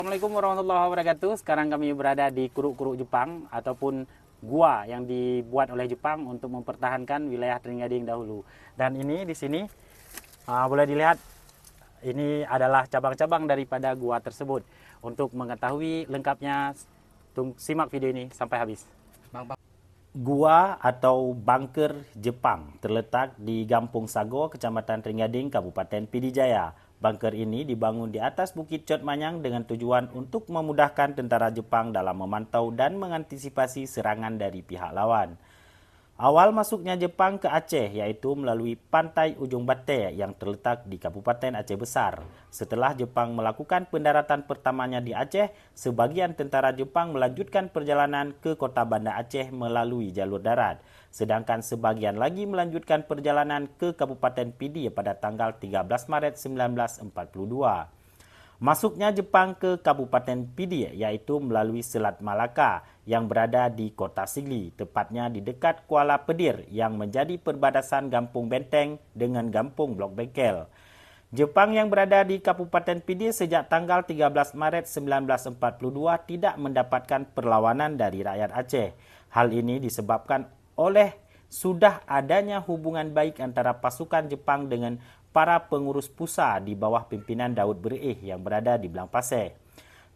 Assalamualaikum warahmatullahi wabarakatuh. Sekarang kami berada di Kuruk-Kuruk Jepang ataupun gua yang dibuat oleh Jepang untuk mempertahankan wilayah Tringgading dahulu. Dan ini di sini boleh dilihat ini adalah cabang-cabang daripada gua tersebut. Untuk mengetahui lengkapnya, simak video ini sampai habis. Gua atau bunker Jepang terletak di Gampung Sago, Kecamatan Tringgading, Kabupaten Pidijaya. Bunker ini dibangun di atas Bukit Cotmanyang dengan tujuan untuk memudahkan tentara Jepang dalam memantau dan mengantisipasi serangan dari pihak lawan. Awal masuknya Jepang ke Aceh yaitu melalui pantai Ujung Bate yang terletak di Kabupaten Aceh Besar. Setelah Jepang melakukan pendaratan pertamanya di Aceh, sebagian tentara Jepang melanjutkan perjalanan ke kota Banda Aceh melalui jalur darat. Sedangkan sebagian lagi melanjutkan perjalanan ke Kabupaten Pidi pada tanggal 13 Maret 1942. Masuknya Jepang ke Kabupaten Pidi yaitu melalui Selat Malaka yang berada di Kota Sigli, tepatnya di dekat Kuala Pedir yang menjadi perbatasan Gampung Benteng dengan Gampung Blok Bengkel. Jepang yang berada di Kabupaten Pidi sejak tanggal 13 Maret 1942 tidak mendapatkan perlawanan dari rakyat Aceh. Hal ini disebabkan oleh sudah adanya hubungan baik antara pasukan Jepang dengan para pengurus pusat di bawah pimpinan Daud Berih yang berada di Belang Pasir.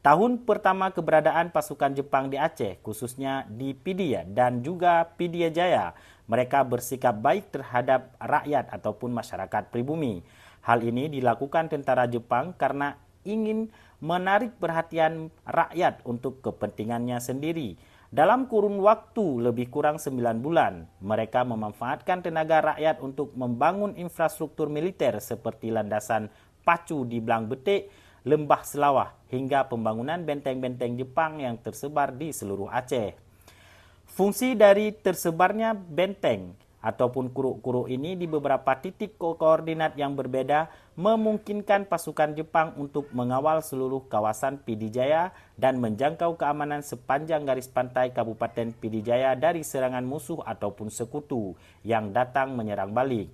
Tahun pertama keberadaan pasukan Jepang di Aceh, khususnya di Pidia dan juga Pidia Jaya, mereka bersikap baik terhadap rakyat ataupun masyarakat pribumi. Hal ini dilakukan tentara Jepang karena ingin menarik perhatian rakyat untuk kepentingannya sendiri. Dalam kurun waktu lebih kurang 9 bulan, mereka memanfaatkan tenaga rakyat untuk membangun infrastruktur militer seperti landasan pacu di Belang Betik, Lembah Selawah, hingga pembangunan benteng-benteng Jepang yang tersebar di seluruh Aceh. Fungsi dari tersebarnya benteng ataupun kuruk-kuruk ini di beberapa titik koordinat yang berbeda memungkinkan pasukan Jepang untuk mengawal seluruh kawasan Pidijaya dan menjangkau keamanan sepanjang garis pantai Kabupaten Pidijaya dari serangan musuh ataupun sekutu yang datang menyerang balik.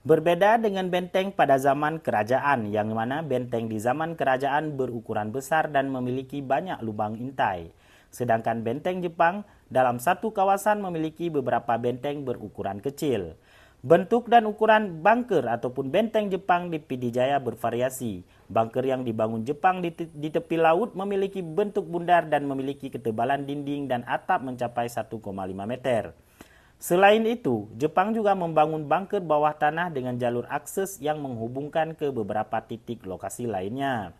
Berbeda dengan benteng pada zaman kerajaan, yang mana benteng di zaman kerajaan berukuran besar dan memiliki banyak lubang intai. Sedangkan benteng Jepang dalam satu kawasan memiliki beberapa benteng berukuran kecil. Bentuk dan ukuran bunker ataupun benteng Jepang di Pidijaya bervariasi. Bunker yang dibangun Jepang di tepi laut memiliki bentuk bundar dan memiliki ketebalan dinding dan atap mencapai 1,5 meter. Selain itu, Jepang juga membangun bunker bawah tanah dengan jalur akses yang menghubungkan ke beberapa titik lokasi lainnya.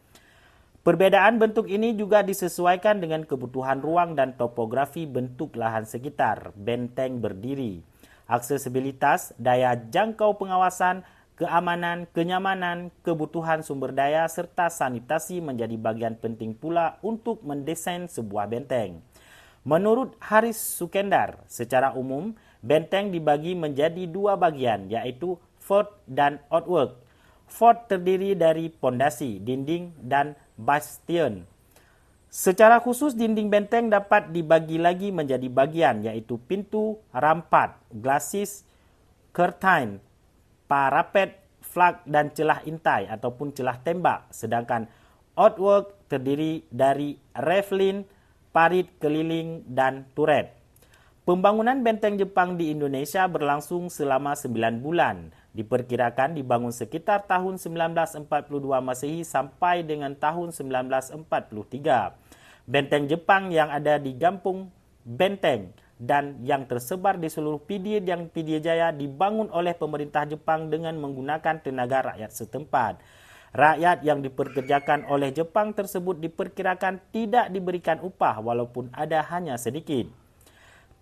Perbedaan bentuk ini juga disesuaikan dengan kebutuhan ruang dan topografi bentuk lahan sekitar benteng berdiri. Aksesibilitas, daya jangkau pengawasan, keamanan, kenyamanan, kebutuhan sumber daya, serta sanitasi menjadi bagian penting pula untuk mendesain sebuah benteng. Menurut Haris Sukendar, secara umum, benteng dibagi menjadi dua bagian, yaitu fort dan outwork. Fort terdiri dari pondasi, dinding, dan bastion. Secara khusus, dinding benteng dapat dibagi lagi menjadi bagian, yaitu pintu, rampat, glacis, curtain, parapet, flag, dan celah intai ataupun celah tembak. Sedangkan outwork terdiri dari ravelin, parit keliling, dan turret. Pembangunan benteng Jepang di Indonesia berlangsung selama 9 bulan. Diperkirakan dibangun sekitar tahun 1942 Masehi sampai dengan tahun 1943. Benteng Jepang yang ada di Gampung Benteng dan yang tersebar di seluruh Pidi dan Pidijaya dibangun oleh pemerintah Jepang dengan menggunakan tenaga rakyat setempat. Rakyat yang diperkerjakan oleh Jepang tersebut diperkirakan tidak diberikan upah walaupun ada hanya sedikit.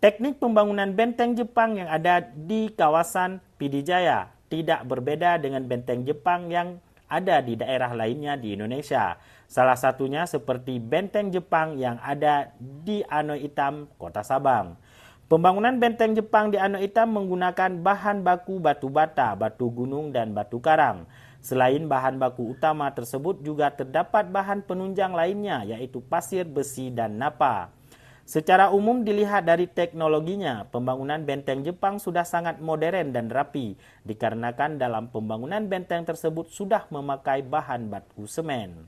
Teknik pembangunan benteng Jepang yang ada di kawasan Pidijaya tidak berbeda dengan benteng Jepang yang ada di daerah lainnya di Indonesia. Salah satunya seperti benteng Jepang yang ada di Anoy Hitam, Kota Sabang. Pembangunan benteng Jepang di Anoy Hitam menggunakan bahan baku batu bata, batu gunung, dan batu karang. Selain bahan baku utama tersebut juga terdapat bahan penunjang lainnya yaitu pasir, besi, dan napa. Secara umum dilihat dari teknologinya, pembangunan benteng Jepang sudah sangat modern dan rapi, dikarenakan dalam pembangunan benteng tersebut sudah memakai bahan batu semen.